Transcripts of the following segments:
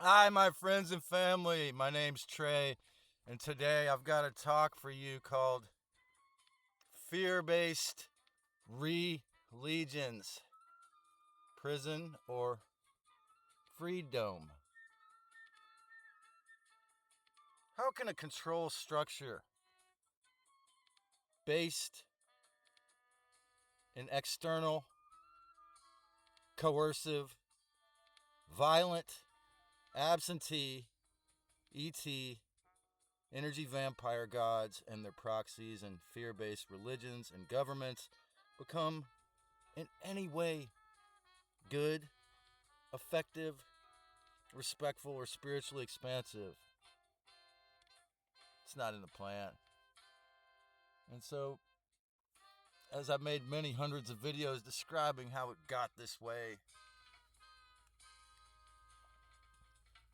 Hi, my friends and family. My name's Trey, and today I've got a talk for you called Fear Based Religions, Prison or Freedom. How can a control structure based in external, coercive, violent, absentee, ET, energy vampire gods and their proxies and fear based religions and governments become in any way good, effective, respectful, or spiritually expansive? It's not in the plan. And so, as I've made many hundreds of videos describing how it got this way,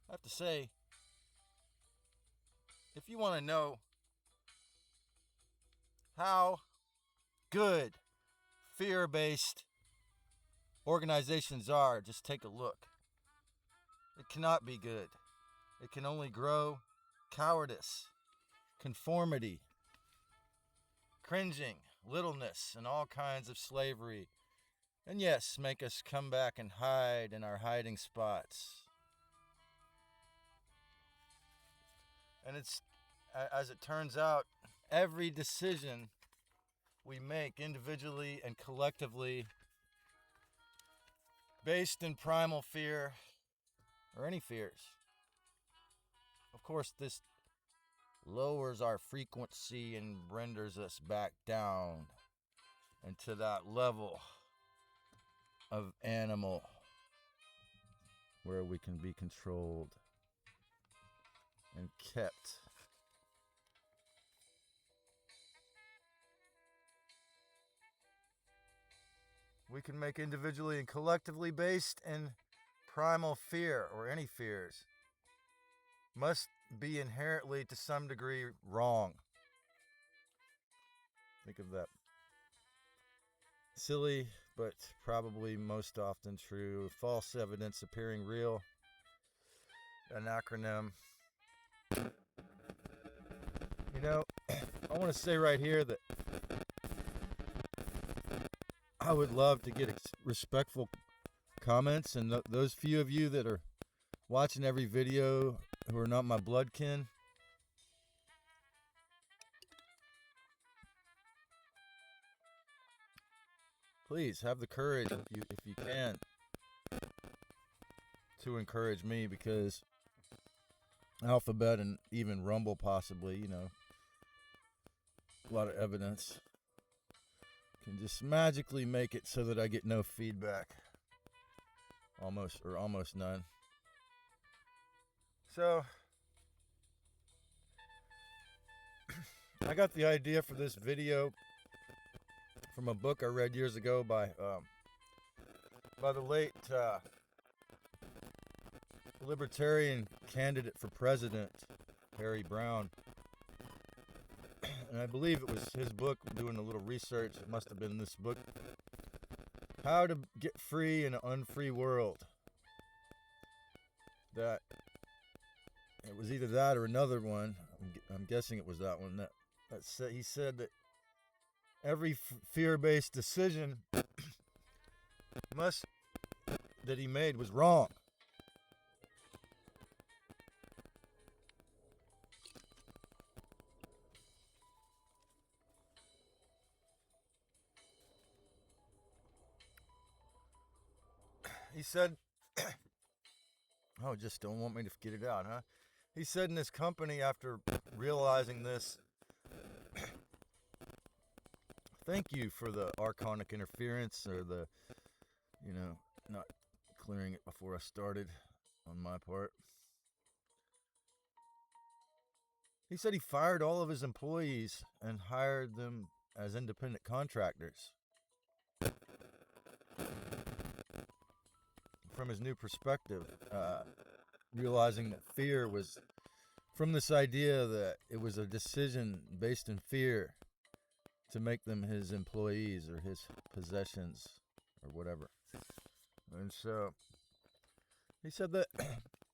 I have to say, if you want to know how good fear based organizations are, just take a look. It cannot be good. It can only grow cowardice, conformity, cringing, littleness, and all kinds of slavery. And yes, make us come back and hide in our hiding spots. And it's, as it turns out, every decision we make individually and collectively based in primal fear or any fears. Of course, this lowers our frequency and renders us back down into that level of animal where we can be controlled and kept. We can make individually and collectively based in primal fear or any fears must be inherently to some degree wrong. Think of that silly but probably most often true false evidence appearing real, an acronym. You know, I want to say right here that I would love to get respectful comments, and those few of you that are watching every video who are not my blood kin, please have the courage, if you can, to encourage me, because Alphabet and even Rumble possibly, a lot of evidence can just magically make it so that I get no feedback, almost none. So I got the idea for this video from a book I read years ago by the late libertarian candidate for president, Harry Brown. And I believe it was his book. Doing a little research, it must have been this book, How to Get Free in an Unfree World. That it was either that or another one. I'm guessing it was that one. He said that every fear-based decision that he made was wrong. He said, oh, just don't want me to get it out, huh? He said in his company, after realizing this, thank you for the archonic interference, or the, not clearing it before I started on my part. He said he fired all of his employees and hired them as independent contractors. From his new perspective, realizing that fear was from this idea that it was a decision based in fear to make them his employees or his possessions or whatever. And so he said that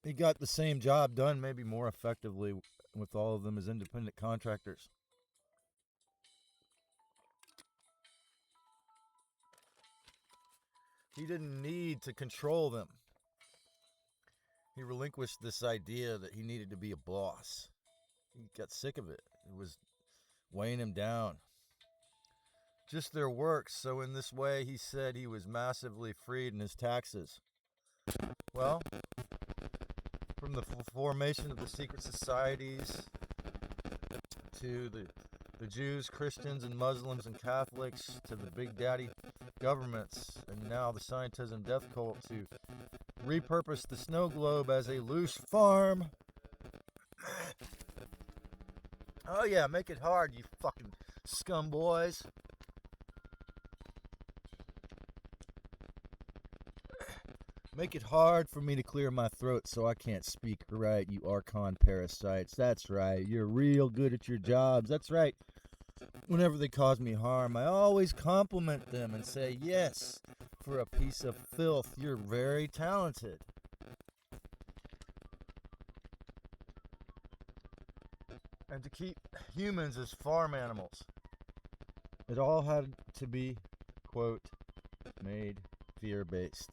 he got the same job done, maybe more effectively, with all of them as independent contractors. He didn't need to control them. He relinquished this idea that he needed to be a boss. He got sick of it. It was weighing him down. Just their works. So in this way, he said he was massively freed in his taxes. Well, from the formation of the secret societies to the Jews, Christians, and Muslims and Catholics to the big daddy governments, and now the scientism death cult to repurpose the snow globe as a loose farm. Oh yeah, make it hard, you fucking scum boys. Make it hard for me to clear my throat so I can't speak right, you Archon parasites. That's right, you're real good at your jobs. That's right. Whenever they cause me harm, I always compliment them and say, yes, for a piece of filth, you're very talented. And to keep humans as farm animals. It all had to be, quote, made fear-based.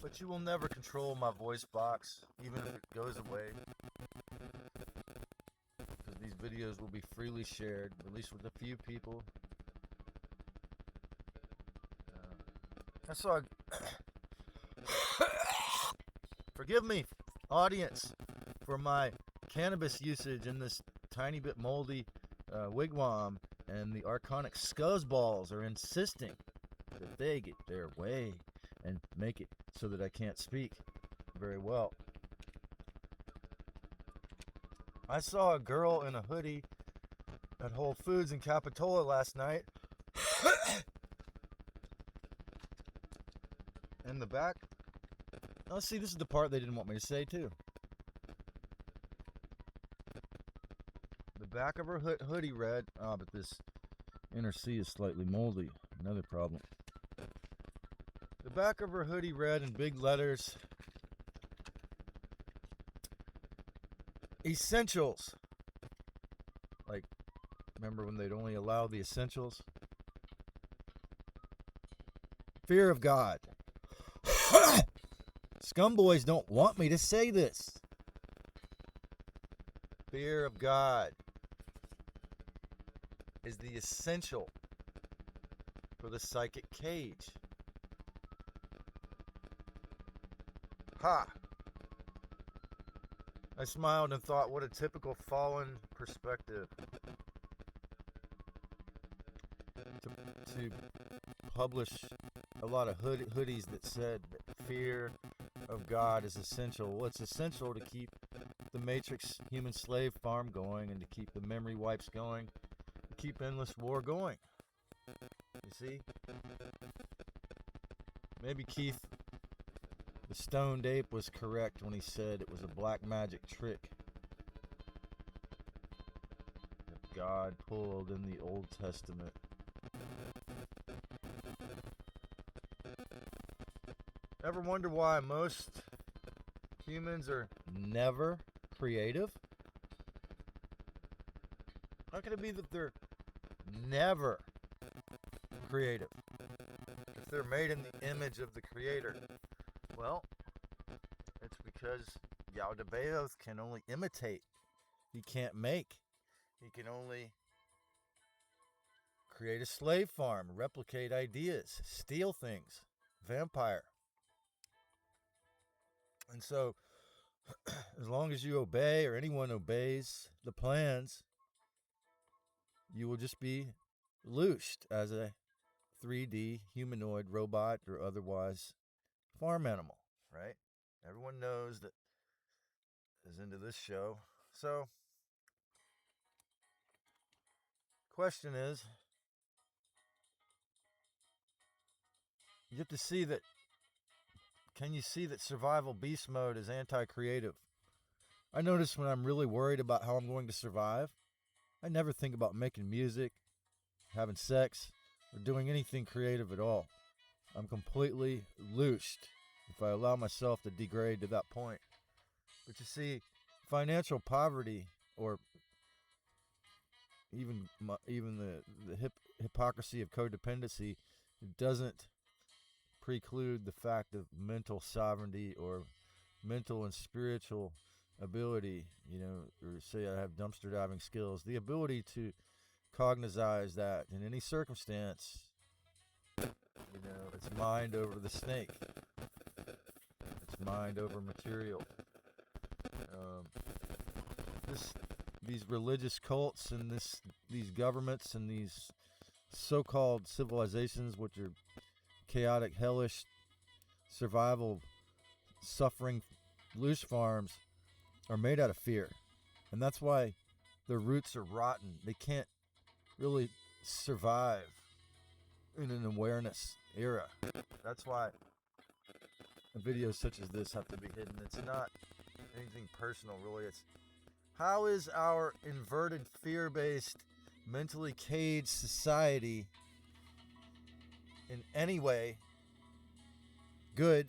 But you will never control my voice box, even if it goes away. Because these videos will be freely shared, at least with a few people. I saw... Forgive me, audience, for my cannabis usage in this tiny bit moldy wigwam, and the archonic scuzzballs are insisting that they get their way and make it so that I can't speak very well. I saw a girl in a hoodie at Whole Foods in Capitola last night. In the back. Oh, see, this is the part they didn't want me to say, too. The back of her hoodie read, but this inner C is slightly moldy. Another problem. The back of her hoodie read in big letters, essentials. Like, remember when they'd only allow the essentials? Fear of God. Scumboys don't want me to say this. Fear of God is the essential for the psychic cage. Ha! I smiled and thought, what a typical fallen perspective. To publish a lot of hoodies that said that fear of God is essential. Well, it's essential to keep the Matrix human slave farm going and to keep the memory wipes going, to keep endless war going. You see? Maybe Keith, the stoned ape, was correct when he said it was a black magic trick that God pulled in the Old Testament. Ever wonder why most humans are never creative? How can it be that they're never creative if they're made in the image of the Creator? Well, it's because Yaldabaoth can only imitate. He can't make. He can only create a slave farm, replicate ideas, steal things, vampire. And so, as long as you obey, or anyone obeys the plans, you will just be loosed as a 3D humanoid robot or otherwise farm animal, right? Everyone knows that is into this show. So, question is, you have to see that, can you see that survival beast mode is anti-creative? I notice when I'm really worried about how I'm going to survive, I never think about making music, having sex, or doing anything creative at all. I'm completely loosed if I allow myself to degrade to that point. But you see, financial poverty, or even the hypocrisy of codependency, doesn't preclude the fact of mental sovereignty or mental and spiritual ability. Or say I have dumpster diving skills, the ability to cognize that in any circumstance. It's mind over the snake. It's mind over material. These religious cults and these governments and these so-called civilizations, which are chaotic, hellish, survival, suffering, loose farms, are made out of fear. And that's why their roots are rotten. They can't really survive in an awareness era. That's why videos such as this have to be hidden. It's not anything personal, really. It's how is our inverted, fear-based, mentally caged society in any way good,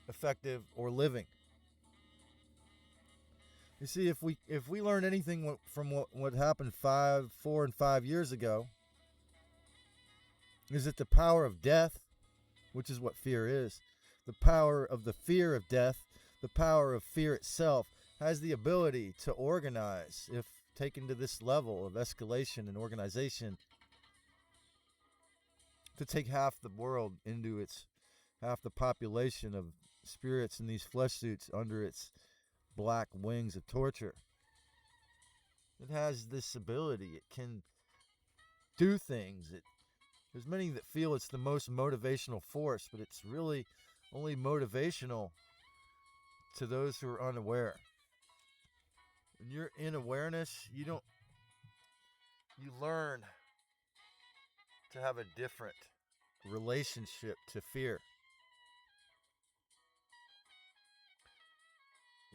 effective, or living? You see, if we learn anything from what happened 4 and 5 years ago, is that the power of death, which is what fear is, the power of the fear of death, the power of fear itself, has the ability to organize, if taken to this level of escalation and organization, to take half the world into half the population of spirits in these flesh suits under its black wings of torture. It has this ability. It can do things. There's many that feel it's the most motivational force, but it's really only motivational to those who are unaware. When you're in awareness, you learn to have a different relationship to fear.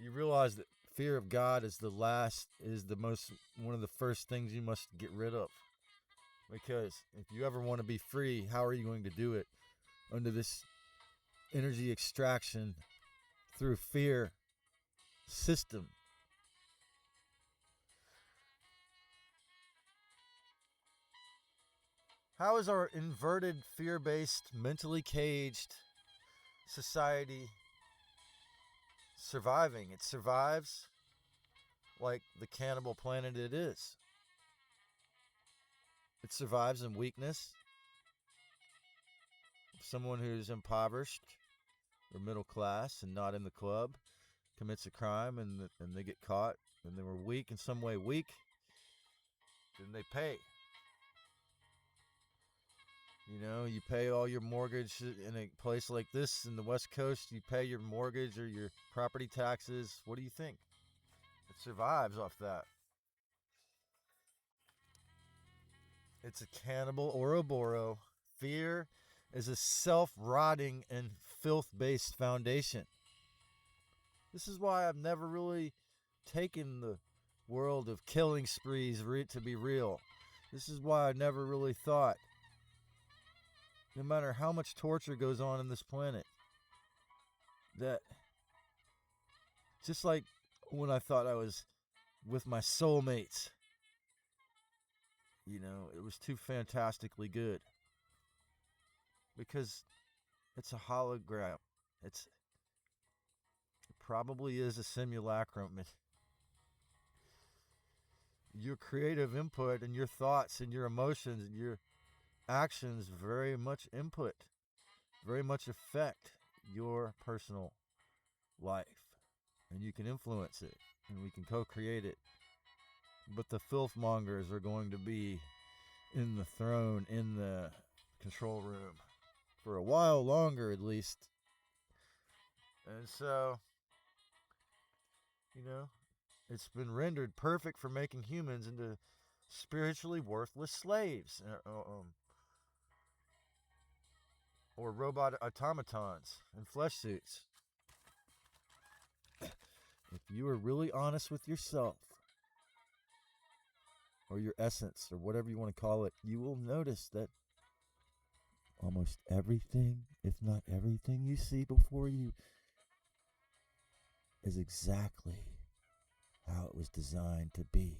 You realize that fear of God is one of the first things you must get rid of. Because if you ever want to be free, how are you going to do it? Under this energy extraction through fear system. How is our inverted, fear-based, mentally caged society surviving? It survives like the cannibal planet it is. It survives in weakness. Someone who's impoverished or middle class and not in the club commits a crime and they get caught and they were weak, in some way weak, then they pay. You pay all your mortgage in a place like this in the West Coast. You pay your mortgage or your property taxes. What do you think? It survives off that. It's a cannibal Ouroboros. Fear is a self-rotting and filth-based foundation. This is why I've never really taken the world of killing sprees to be real. This is why I never really thought, no matter how much torture goes on in this planet, that just like when I thought I was with my soulmates, it was too fantastically good. Because it's a hologram. It probably is a simulacrum. Your creative input and your thoughts and your emotions and your actions very much affect your personal life. And you can influence it. And we can co-create it. But the filth mongers are going to be in the throne, in the control room, for a while longer at least. And so, it's been rendered perfect for making humans into spiritually worthless slaves, or robot automatons in flesh suits. If you are really honest with yourself, or your essence, or whatever you want to call it, you will notice that almost everything, if not everything you see before you, is exactly how it was designed to be.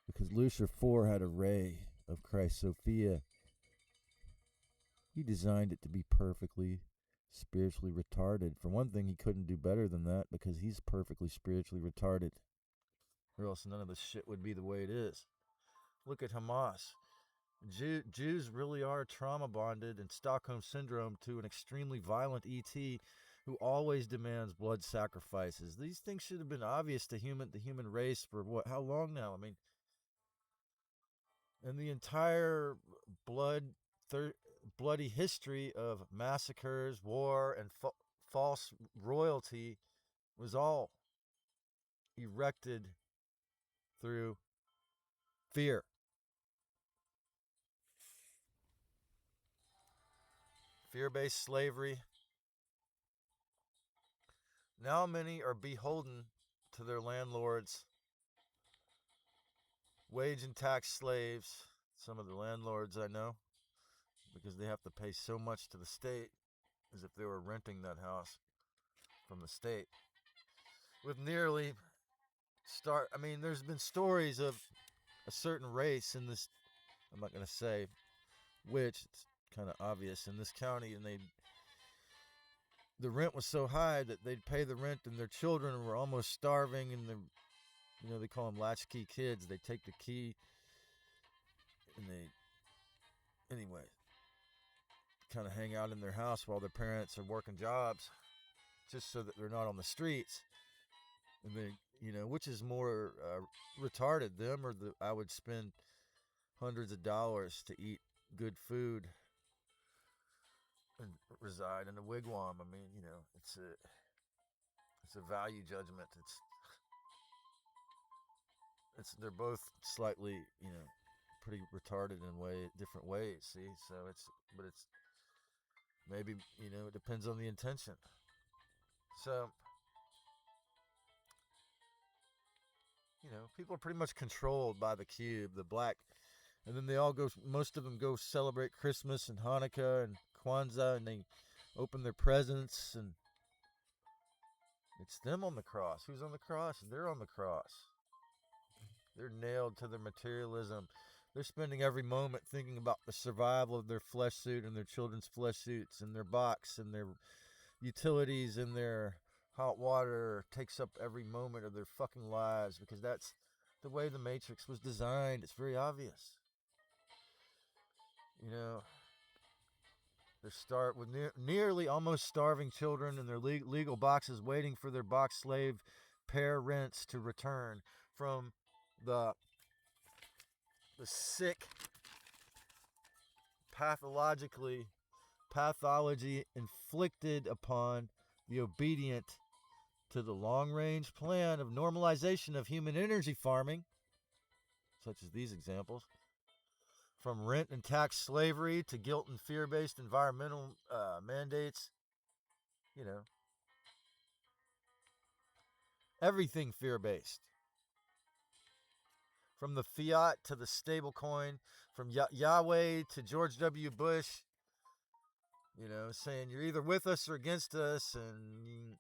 Because Lucifer 4 had a ray of Christ Sophia, he designed it to be perfectly spiritually retarded. For one thing, he couldn't do better than that because he's perfectly spiritually retarded. Or else none of this shit would be the way it is. Look at Hamas. Jews really are trauma bonded in Stockholm Syndrome to an extremely violent ET who always demands blood sacrifices. These things should have been obvious to the human race for what? How long now? I mean, and the entire bloody history of massacres, war, and false royalty was all erected through fear. Fear-based slavery. Now many are beholden to their landlords, wage and tax slaves. Some of the landlords I know, because they have to pay so much to the state as if they were renting that house from the state. With nearly there's been stories of a certain race in this, I'm not going to say which, it's kind of obvious, in this county, and the rent was so high that they'd pay the rent and their children were almost starving, and they call them latchkey kids. They take the key and anyway, kind of hang out in their house while their parents are working jobs just so that they're not on the streets. And which is more retarded, them or I would spend hundreds of dollars to eat good food and reside in a wigwam. I mean, it's a value judgment. They're both slightly, pretty retarded in different ways. See, so it's maybe, it depends on the intention. So, people are pretty much controlled by the cube, the black, and then most of them go celebrate Christmas and Hanukkah and Kwanzaa, and they open their presents, and it's them on the cross. Who's on the cross? They're on the cross. They're nailed to their materialism. They're spending every moment thinking about the survival of their flesh suit and their children's flesh suits and their box and their utilities and their hot water takes up every moment of their fucking lives, because that's the way the Matrix was designed. It's very obvious. They start with nearly almost starving children in their legal boxes waiting for their box slave parents to return from the sick, pathology inflicted upon the obedient to the long-range plan of normalization of human energy farming, such as these examples, from rent and tax slavery to guilt and fear-based environmental mandates, everything fear-based. From the fiat to the stable coin, from Yahweh to George W. Bush, saying you're either with us or against us, and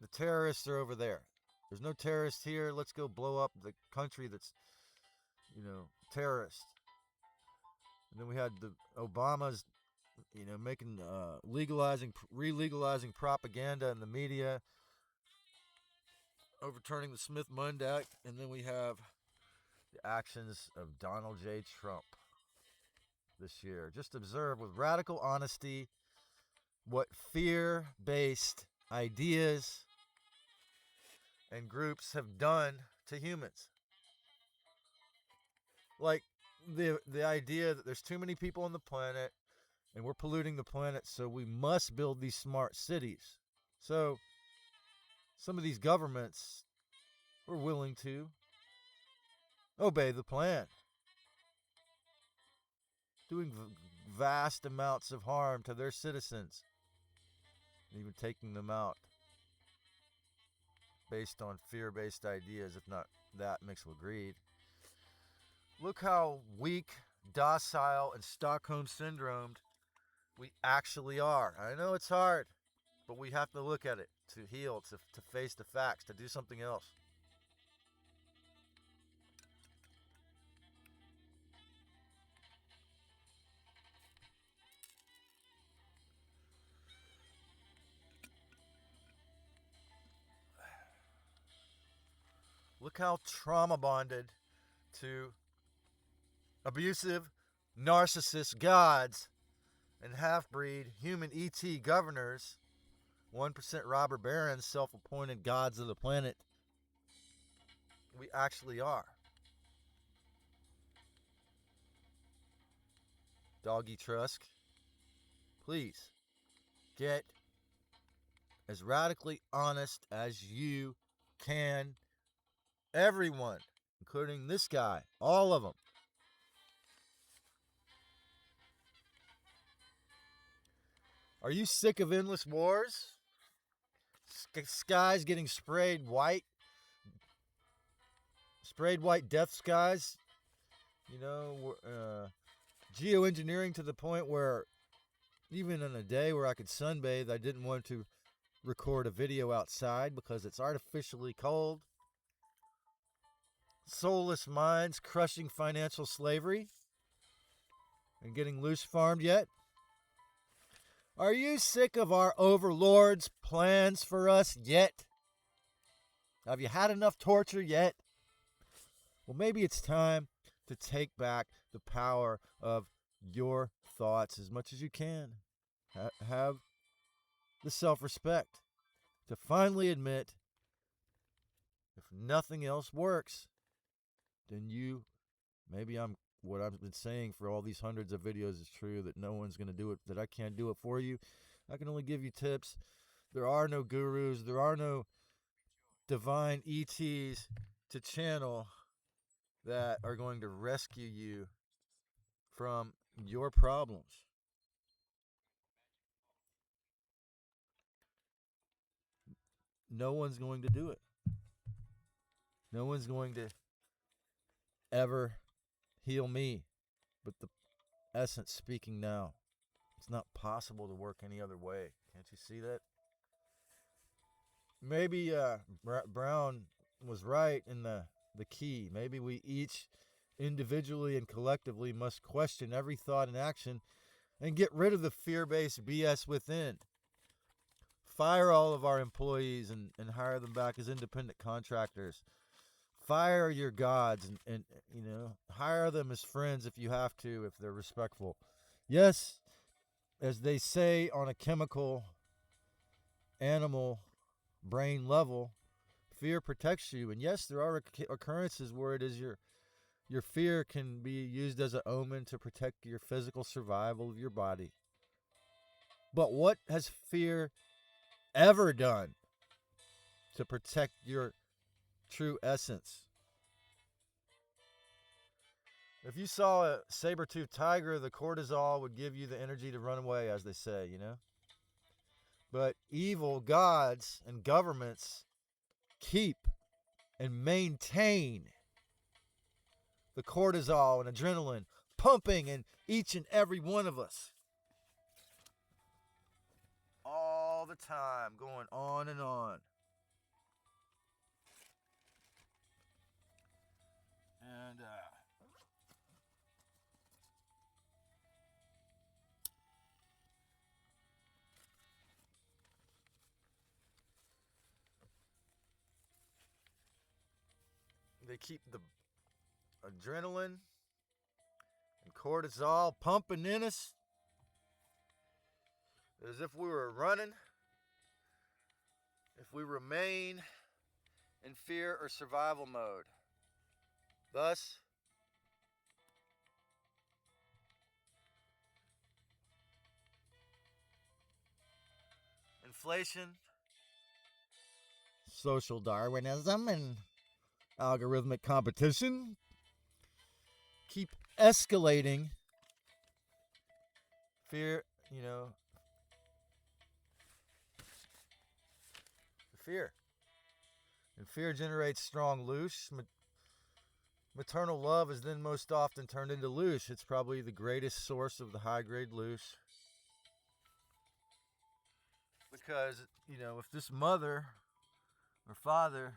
the terrorists are over there. There's no terrorists here. Let's go blow up the country that's, terrorist. And then we had the Obamas, making, re-legalizing propaganda in the media, overturning the Smith-Mundt Act, and then we have the actions of Donald J. Trump this year. Just observe with radical honesty what fear-based ideas and groups have done to humans. Like the idea that there's too many people on the planet and we're polluting the planet, so we must build these smart cities. So some of these governments were willing to obey the plan, doing vast amounts of harm to their citizens, even taking them out based on fear-based ideas, if not that mixed with greed. Look how weak docile and Stockholm syndromed we actually are. I know it's hard, but we have to look at it to heal, to face the facts, to do something else. Look how trauma bonded to abusive, narcissist gods and half-breed human ET governors, 1% robber barons, self-appointed gods of the planet, we actually are. Doggy Trusk, please get as radically honest as you can. Everyone, including this guy, all of them. Are you sick of endless wars? Skies getting sprayed white death skies? You know, geoengineering to the point where even on a day where I could sunbathe, I didn't want to record a video outside because it's artificially cold. Soulless minds crushing financial slavery and getting loose farmed yet? Are you sick of our overlords' plans for us yet? Have you had enough torture yet? Well, maybe it's time to take back the power of your thoughts as much as you can. Have the self-respect to finally admit, if nothing else works, then what I've been saying for all these hundreds of videos is true, that no one's going to do it, that I can't do it for you. I can only give you tips. There are no gurus. There are no divine ETs to channel that are going to rescue you from your problems. No one's going to do it. No one's going to ever heal me, but the essence speaking now. It's not possible to work any other way. Can't you see that? Maybe Brown was right in the key. Maybe we each individually and collectively must question every thought and action and get rid of the fear-based BS within. Fire all of our employees and hire them back as independent contractors. Fire your gods and hire them as friends if you have to, if they're respectful. Yes, as they say on a chemical, animal, brain level, fear protects you. And yes, there are occurrences where it is your fear can be used as an omen to protect your physical survival of your body. But what has fear ever done to protect your true essence? If you saw a saber-toothed tiger, the cortisol would give you the energy to run away, as they say, But evil gods and governments keep and maintain the cortisol and adrenaline pumping in each and every one of us. All the time, going on and on. And they keep the adrenaline and cortisol pumping in us as if we were running. If we remain in fear or survival mode. Thus, inflation, social Darwinism, and algorithmic competition keep escalating fear, fear. And fear generates strong loose Maternal love is then most often turned into loosh. It's probably the greatest source of the high-grade loosh. Because, if this mother or father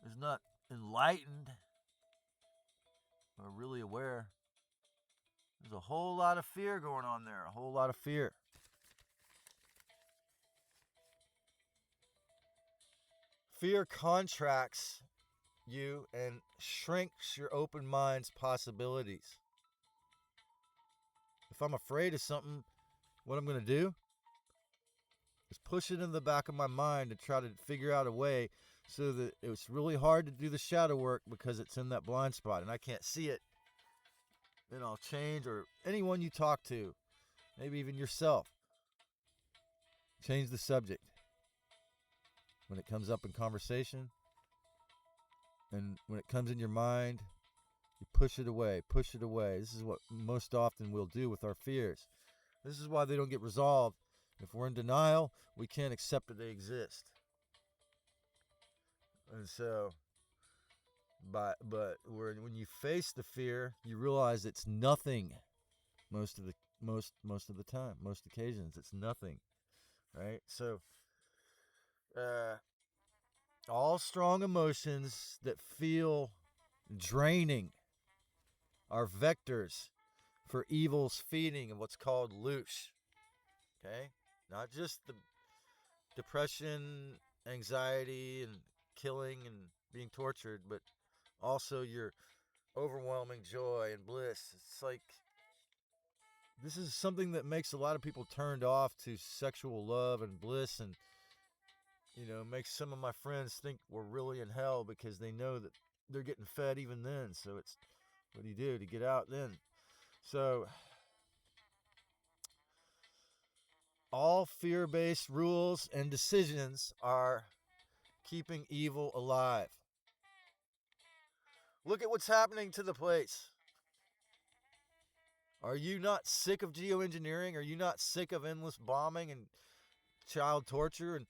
is not enlightened or really aware, there's a whole lot of fear going on there, a whole lot of fear. Fear contracts you and shrinks your open mind's possibilities. If I'm afraid of something, what I'm going to do is push it in the back of my mind to try to figure out a way so that it's really hard to do the shadow work because it's in that blind spot and I can't see it. Then I'll change, or anyone you talk to, maybe even yourself, change the subject when it comes up in conversation. And when it comes in your mind, you push it away, push it away. This is what most often we'll do with our fears. This is why they don't get resolved. If we're in denial, we can't accept that they exist. And so, but when you face the fear, you realize it's nothing. Most of the time, most occasions, it's nothing, right? So, all strong emotions that feel draining are vectors for evil's feeding of what's called loosh. Okay? Not just the depression, anxiety, and killing and being tortured, but also your overwhelming joy and bliss. It's like, this is something that makes a lot of people turned off to sexual love and bliss, and makes some of my friends think we're really in hell because they know that they're getting fed even then. So it's, what do you do to get out then? So all fear-based rules and decisions are keeping evil alive. Look at what's happening to the place. Are you not sick of geoengineering? Are you not sick of endless bombing and child torture and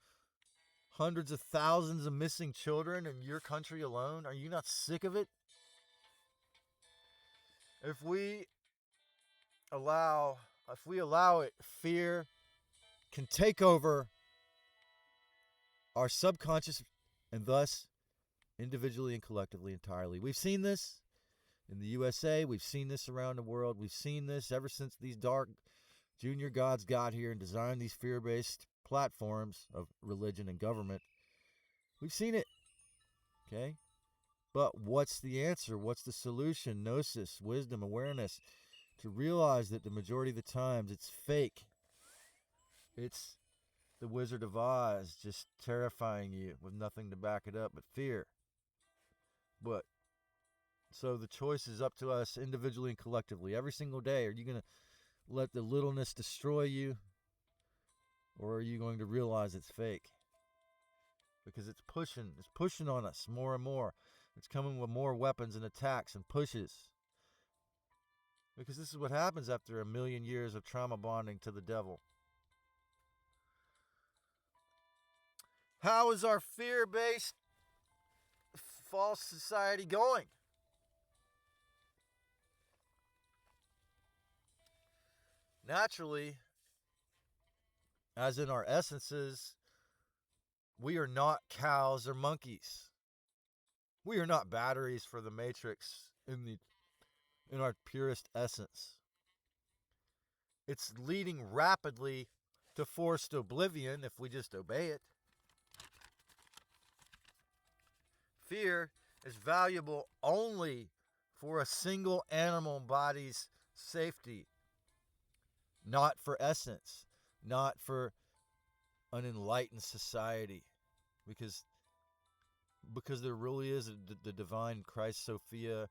hundreds of thousands of missing children in your country alone? Are you not sick of it? If we allow it, fear can take over our subconscious and thus individually and collectively entirely. We've seen this in the USA. We've seen this around the world. We've seen this ever since these dark junior gods got here and designed these fear-based platforms of religion and government. We've seen it. Okay? But what's the answer? What's the solution? Gnosis, wisdom, awareness. To realize that the majority of the times it's fake. It's the Wizard of Oz just terrifying you with nothing to back it up but fear. But so the choice is up to us individually and collectively. Every single day, are you going to let the littleness destroy you? Or are you going to realize it's fake? Because it's pushing on us more and more. It's coming with more weapons and attacks and pushes. Because this is what happens after 1,000,000 years of trauma bonding to the devil. How is our fear-based false society going? Naturally, as in our essences, we are not cows or monkeys. We are not batteries for the matrix in our purest essence. It's leading rapidly to forced oblivion if we just obey it. Fear is valuable only for a single animal body's safety, not for essence, not for an enlightened society, because there really is the divine Christ Sophia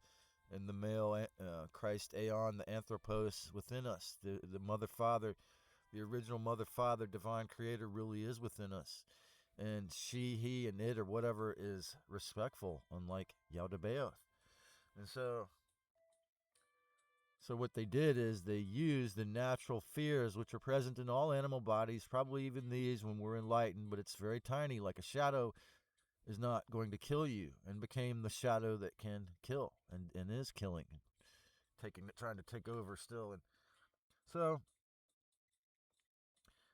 and the male Christ Aeon, the Anthropos within us. The Mother Father, the original Mother Father, divine Creator really is within us. And she, he, and it, or whatever, is respectful, unlike Yaldabaoth. And so what they did is they used the natural fears which are present in all animal bodies, probably even these when we're enlightened, but it's very tiny, like a shadow is not going to kill you, and became the shadow that can kill and is killing, trying to take over still. And so,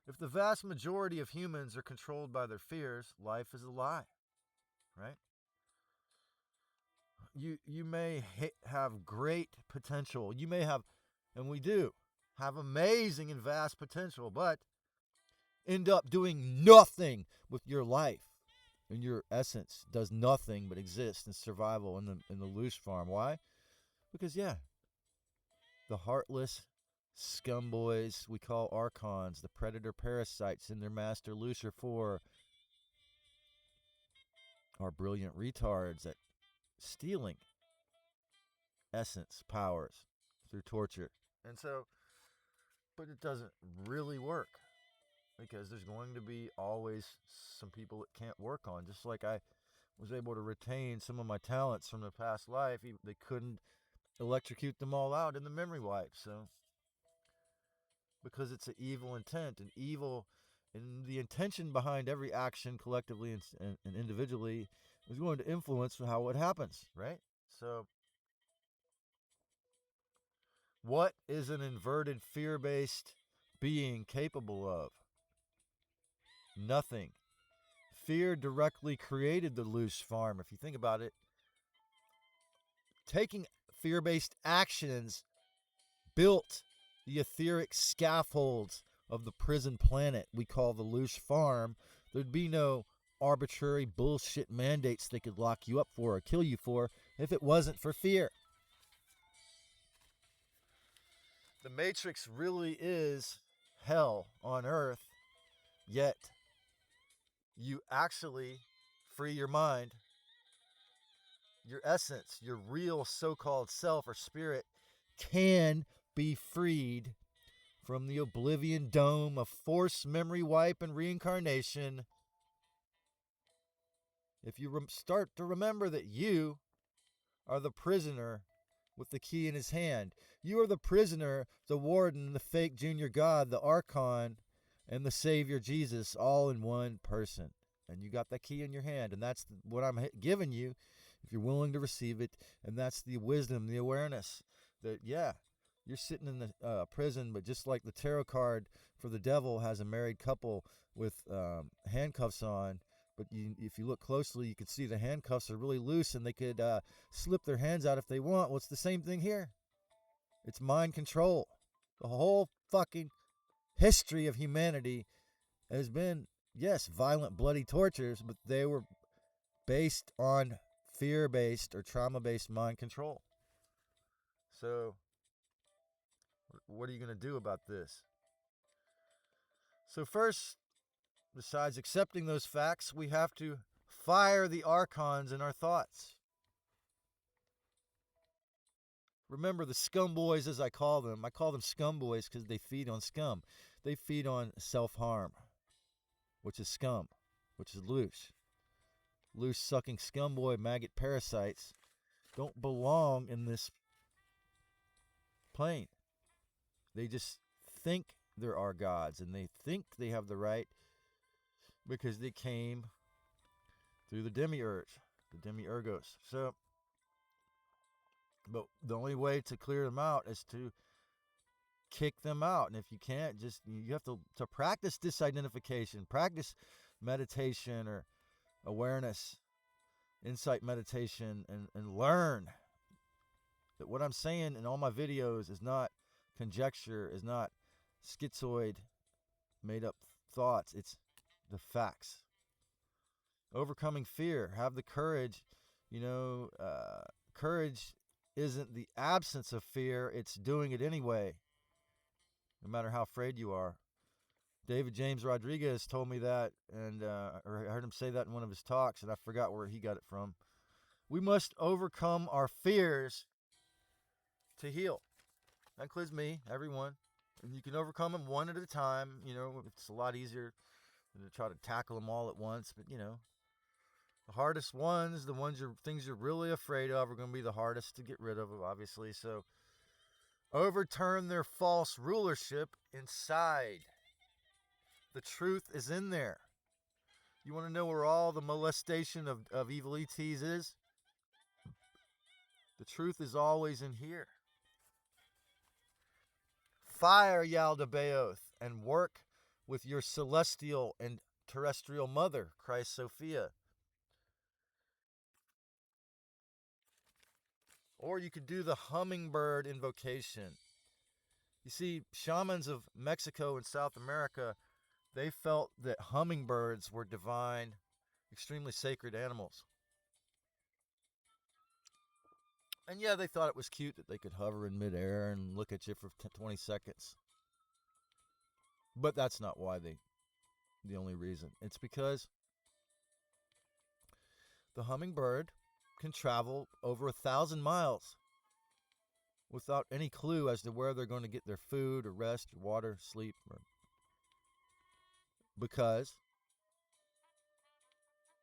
if the vast majority of humans are controlled by their fears, life is a lie, right? You may have great potential. You may have, and we do, have amazing and vast potential, but end up doing nothing with your life. And your essence does nothing but exist in survival in the loose farm. Why? Because the heartless scumboys we call archons, the predator parasites in their master Lucifer, are brilliant retards at stealing essence powers through torture. And so, but it doesn't really work, because there's going to be always some people that can't work on. Just like I was able to retain some of my talents from the past life, they couldn't electrocute them all out in the memory wipe. So, because it's an evil intent, and the intention behind every action collectively and individually is going to influence how it happens, right? So, what is an inverted fear-based being capable of? Nothing. Fear directly created the loose farm. If you think about it, taking fear-based actions built the etheric scaffolds of the prison planet we call the loose farm. There'd be no arbitrary bullshit mandates they could lock you up for or kill you for if it wasn't for fear. The Matrix really is hell on earth, yet you actually free your mind. Your essence, your real so-called self or spirit, can be freed from the oblivion dome of forced memory wipe and reincarnation if you start to remember that you are the prisoner with the key in his hand. You are the prisoner, the warden, the fake junior god, the archon, and the savior Jesus, all in one person. And you got that key in your hand, and that's what I'm giving you if you're willing to receive it. And that's the wisdom, the awareness that, you're sitting in the prison, but just like the tarot card for the devil has a married couple with handcuffs on, but if you look closely, you can see the handcuffs are really loose, and they could slip their hands out if they want. Well, it's the same thing here. It's mind control. The whole fucking history of humanity has been, yes, violent, bloody tortures, but they were based on fear-based or trauma-based mind control. So, what are you going to do about this? So first, besides accepting those facts, we have to fire the archons in our thoughts. Remember the scumboys, as I call them scumboys because they feed on scum. They feed on self-harm, which is scum, which is loose. Loose sucking scumboy maggot parasites don't belong in this plane. They just think there are gods, and they think they have the right because they came through the demiurge, the demiurgos. So, but the only way to clear them out is to kick them out. And if you can't, you have to practice disidentification, practice meditation or awareness, insight meditation, and learn that what I'm saying in all my videos is not conjecture, is not schizoid, made up thoughts. It's the facts. Overcoming fear. Have the courage. Courage isn't the absence of fear. It's doing it anyway, no matter how afraid you are. David James Rodriguez told me that, and or I heard him say that in one of his talks, and I forgot where he got it from. We must overcome our fears to heal. That includes me, everyone. And you can overcome them one at a time. It's a lot easier than to try to tackle them all at once. But, the hardest ones, things you're really afraid of, are going to be the hardest to get rid of, obviously. So, overturn their false rulership inside. The truth is in there. You want to know where all the molestation of evil ETs is? The truth is always in here. Fire Yaldabaoth and work with your celestial and terrestrial mother, Christ Sophia. Or you could do the hummingbird invocation. You see, shamans of Mexico and South America, they felt that hummingbirds were divine, extremely sacred animals. And yeah, they thought it was cute that they could hover in midair and look at you for 20 seconds. But that's not why the only reason. It's because the hummingbird can travel over 1,000 miles without any clue as to where they're going to get their food or rest or water, sleep. Because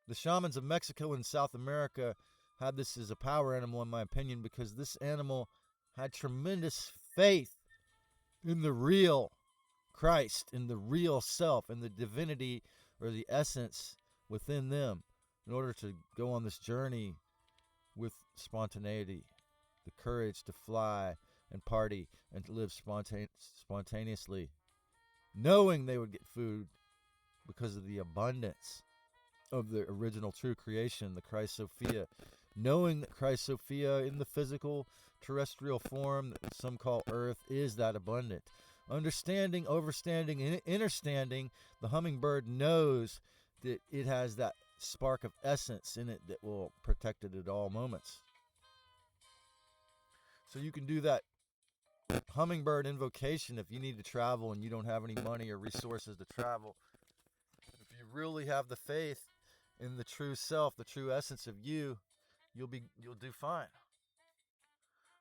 the shamans of Mexico and South America had this as a power animal, in my opinion, because this animal had tremendous faith in the real Christ, in the real self, in the divinity or the essence within them, in order to go on this journey with spontaneity, the courage to fly and party and to live spontaneously, knowing they would get food because of the abundance of the original true creation, the Christ Sophia, knowing that Christ Sophia in the physical terrestrial form that some call earth is that abundant. Understanding, overstanding, and understanding, the hummingbird knows that it has that spark of essence in it that will protect it at all moments. So you can do that hummingbird invocation if you need to travel and you don't have any money or resources to travel. If you really have the faith in the true self, the true essence of you, you'll do fine.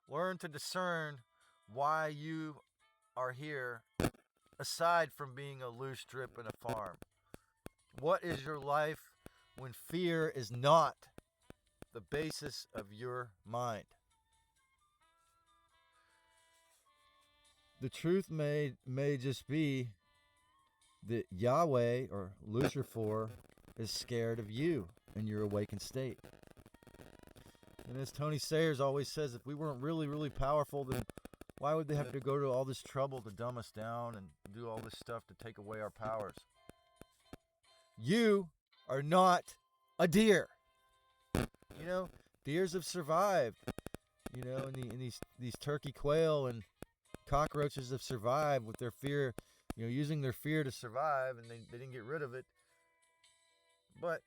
Learn to discern why you are here aside from being a loose drip in a farm. What is your life when fear is not the basis of your mind? The truth may just be that Yahweh or Lucifer is scared of you in your awakened state. And as Tony Sayers always says, if we weren't really, really powerful, then why would they have to go to all this trouble to dumb us down and do all this stuff to take away our powers? You are not a deer. You know, deers have survived. You know, and these turkey quail and cockroaches have survived with their fear, you know, using their fear to survive, and they didn't get rid of it. But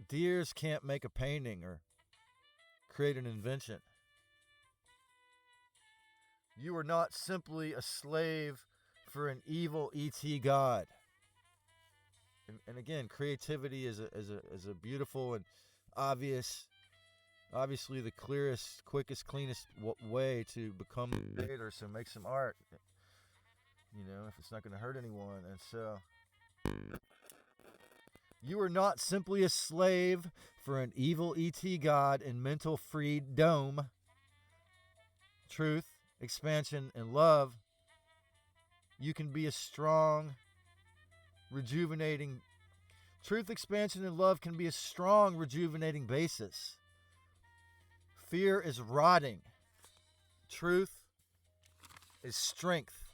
deers can't make a painting or create an invention. You are not simply a slave for an evil ET god. And again, creativity is a beautiful and obviously the clearest, quickest, cleanest way to become a creator. So make some art, you know, if it's not going to hurt anyone. And so you are not simply a slave for an evil ET god in mental freedom, truth, expansion, and love. You can be a strong, rejuvenating truth, expansion, and love can be a strong, rejuvenating basis. Fear is rotting. Truth is strength.